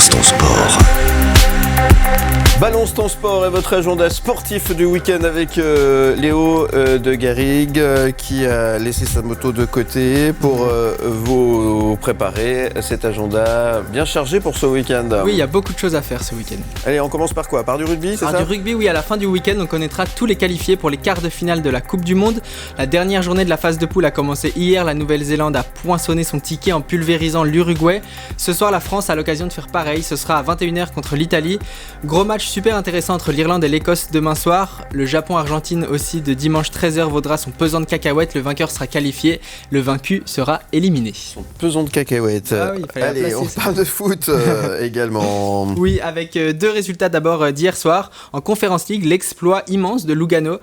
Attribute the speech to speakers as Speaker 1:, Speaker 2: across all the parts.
Speaker 1: Balance ton sport.
Speaker 2: Balance ton sport et votre agenda sportif du week-end avec Léo de Garrigue qui a laissé sa moto de côté pour vous préparer cet agenda bien chargé pour ce week-end.
Speaker 3: Oui, il y a beaucoup de choses à faire ce week-end.
Speaker 2: Allez, on commence par quoi? Par du rugby, c'est ça?
Speaker 3: Du rugby, oui, à la fin du week-end, on connaîtra tous les qualifiés pour les quarts de finale de la Coupe du Monde. La dernière journée de la phase de poule a commencé hier. La Nouvelle-Zélande a poinçonné son ticket en pulvérisant l'Uruguay. Ce soir, la France a l'occasion de faire pareil. Ce sera à 21h contre l'Italie. Gros match super intéressant entre l'Irlande et l'Écosse demain soir. Le Japon-Argentine aussi de dimanche 13h vaudra son pesant de cacahuètes. Le vainqueur sera qualifié. Le vaincu sera éliminé.
Speaker 2: Son pesant de cacahuètes.
Speaker 3: Ah oui,
Speaker 2: allez, on parle de foot également.
Speaker 3: Oui, avec deux résultats d'abord d'hier soir. En Conference League, l'exploit immense de Lugano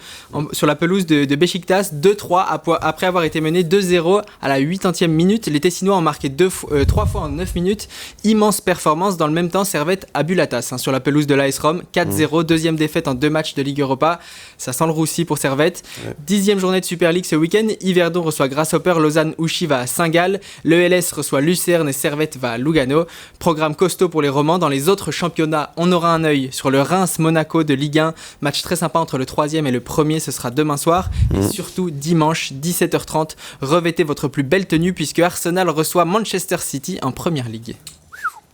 Speaker 3: sur la pelouse de Beşiktaş, 2-3 après avoir été mené 2-0 à la 80e minute. Les Tessinois ont marqué 3 fois en 9 minutes. Immense performance. Dans le même temps, Servette a bu la tasse sur la pelouse de l'AS Rome. 4-0, deuxième défaite en 2 matchs de Ligue Europa. Ça sent le roussi pour Servette. 10e journée de Super League ce week-end. Yverdon reçoit Grasshopper, Lausanne-Ouchy va à Saint-Gall. Le LS reçoit Lucerne et Servette va à Lugano. Programme costaud pour les Romans. Dans les autres championnats, on aura un œil sur le Reims-Monaco de Ligue 1. Match très sympa entre le 3e et le 1er. Ce sera demain soir. Et surtout dimanche, 17h30. Revêtez votre plus belle tenue puisque Arsenal reçoit Manchester City en Première Ligue.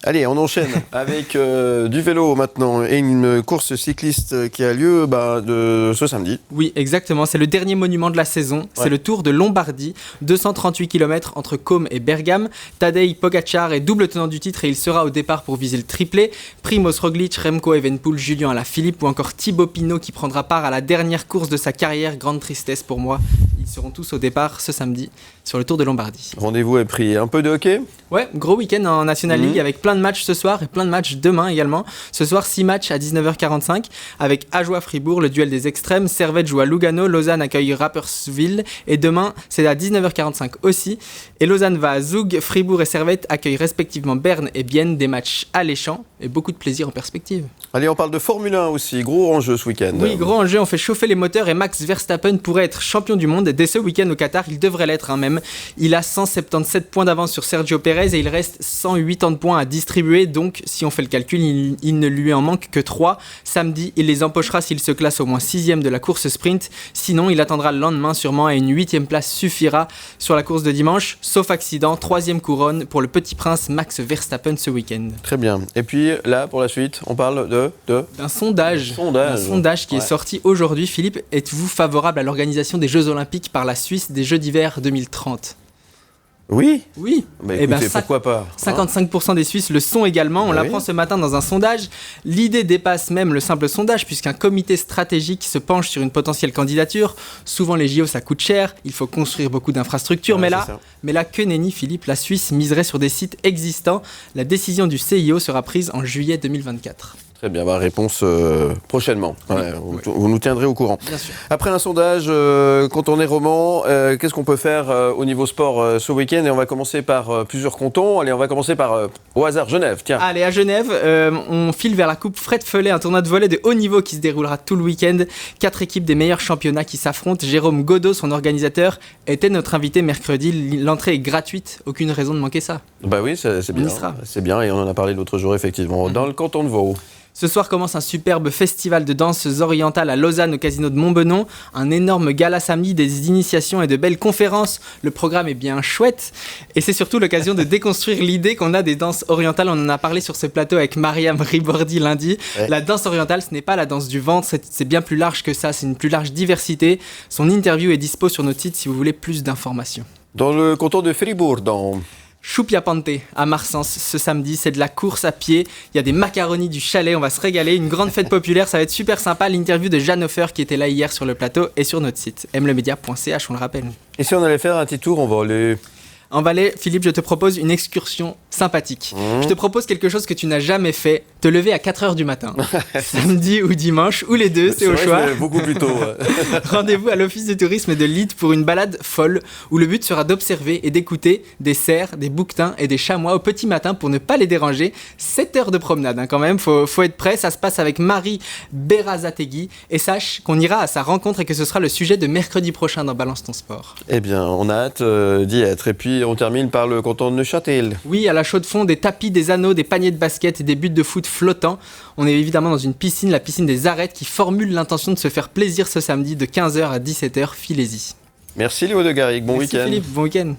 Speaker 2: Allez, on enchaîne avec du vélo maintenant et une course cycliste qui a lieu ce samedi.
Speaker 3: Oui, exactement. C'est le dernier monument de la saison. C'est le Tour de Lombardie. 238 km entre Côme et Bergame. Tadej Pogačar est double tenant du titre et il sera au départ pour viser le triplé. Primož Roglič, Remco Evenepoel, Julien Alaphilippe ou encore Thibaut Pinot qui prendra part à la dernière course de sa carrière. Grande tristesse pour moi. Ils seront tous au départ ce samedi sur le Tour de Lombardie.
Speaker 2: Rendez-vous est pris. Un peu de hockey?
Speaker 3: Ouais, gros week-end en National League avec plein de matchs ce soir et plein de matchs demain également. Ce soir, 6 matchs à 19h45 avec Ajoie-Fribourg, le duel des extrêmes. Servette joue à Lugano, Lausanne accueille Rapperswil et demain, c'est à 19h45 aussi. Et Lausanne va à Zug, Fribourg et Servette accueillent respectivement Berne et Bienne, des matchs alléchants et beaucoup de plaisir en perspective.
Speaker 2: Allez, on parle de Formule 1 aussi, gros enjeu ce week-end.
Speaker 3: Oui, gros enjeu, on fait chauffer les moteurs et Max Verstappen pourrait être champion du monde. Dès ce week-end au Qatar, il devrait l'être même. Il a 177 points d'avance sur Sergio Pérez et il reste 180 points à distribuer. Donc, si on fait le calcul, il ne lui en manque que 3. Samedi, il les empochera s'il se classe au moins 6e de la course sprint. Sinon, il attendra le lendemain sûrement et une 8e place suffira sur la course de dimanche. Sauf accident, 3e couronne pour le petit prince Max Verstappen ce week-end.
Speaker 2: Très bien. Et puis là, pour la suite, on parle
Speaker 3: d'un sondage. Un sondage qui est sorti aujourd'hui. Philippe, êtes-vous favorable à l'organisation des Jeux Olympiques par la Suisse des Jeux d'hiver 2030 ?
Speaker 2: Oui.
Speaker 3: Écoutez,
Speaker 2: pourquoi pas
Speaker 3: 55% des Suisses le sont également. On l'apprend ce matin dans un sondage. L'idée dépasse même le simple sondage puisqu'un comité stratégique se penche sur une potentielle candidature. Souvent les JO ça coûte cher, il faut construire beaucoup d'infrastructures. Mais là, que nenni Philippe, la Suisse miserait sur des sites existants. La décision du CIO sera prise en juillet 2024.
Speaker 2: Très bien, réponse prochainement. Vous nous tiendrez au courant.
Speaker 3: Bien sûr.
Speaker 2: Après un sondage, quand on est roman, qu'est-ce qu'on peut faire au niveau sport ce week-end? Et on va commencer par plusieurs cantons. Allez, on va commencer par, au hasard, Genève. Tiens.
Speaker 3: Allez, à Genève, on file vers la Coupe Fred Follet, un tournoi de volley de haut niveau qui se déroulera tout le week-end. 4 équipes des meilleurs championnats qui s'affrontent. Jérôme Godot, son organisateur, était notre invité mercredi. L'entrée est gratuite, aucune raison de manquer ça.
Speaker 2: Oui, c'est bien. C'est bien et on en a parlé l'autre jour, effectivement. Dans le canton de Vaud.
Speaker 3: Ce soir commence un superbe festival de danses orientales à Lausanne au casino de Montbenon. Un énorme gala samedi, des initiations et de belles conférences. Le programme est bien chouette et c'est surtout l'occasion de déconstruire l'idée qu'on a des danses orientales. On en a parlé sur ce plateau avec Mariam Ribordi lundi. Ouais. La danse orientale, ce n'est pas la danse du ventre, c'est bien plus large que ça, c'est une plus large diversité. Son interview est dispo sur notre site si vous voulez plus d'informations.
Speaker 2: Dans le canton de Fribourg, dans...
Speaker 3: Choupiapante à Marsens ce samedi, c'est de la course à pied, il y a des macaronis du chalet, on va se régaler, une grande fête populaire, ça va être super sympa. L'interview de Jeanne Hofer qui était là hier sur le plateau est sur notre site mlemedia.ch, on le rappelle.
Speaker 2: Et si on allait faire un petit tour, on va aller...
Speaker 3: En Valais, Philippe, je te propose une excursion sympathique. Je te propose quelque chose que tu n'as jamais fait, te te lever à 4h du matin. Samedi ou dimanche, ou les deux, c'est au
Speaker 2: vrai,
Speaker 3: choix.
Speaker 2: je vais beaucoup plus tôt.
Speaker 3: Rendez-vous à l'office de tourisme de Lille pour une balade folle où le but sera d'observer et d'écouter des cerfs, des bouquetins et des chamois au petit matin pour ne pas les déranger. 7 heures de promenade quand même, faut être prêt. Ça se passe avec Marie Berazategui et sache qu'on ira à sa rencontre et que ce sera le sujet de mercredi prochain dans Balance ton sport.
Speaker 2: Eh bien, on a hâte d'y être. Et puis, on termine par le canton de Neuchâtel.
Speaker 3: Oui, à la chaux de fond, des tapis, des anneaux, des paniers de basket et des buts de foot flottants. On est évidemment dans une piscine, la piscine des Arêtes, qui formule l'intention de se faire plaisir ce samedi de 15h à 17h. Filez-y.
Speaker 2: Merci Léo de Garrigue, bon
Speaker 3: Merci
Speaker 2: week-end.
Speaker 3: Philippe, bon week-end.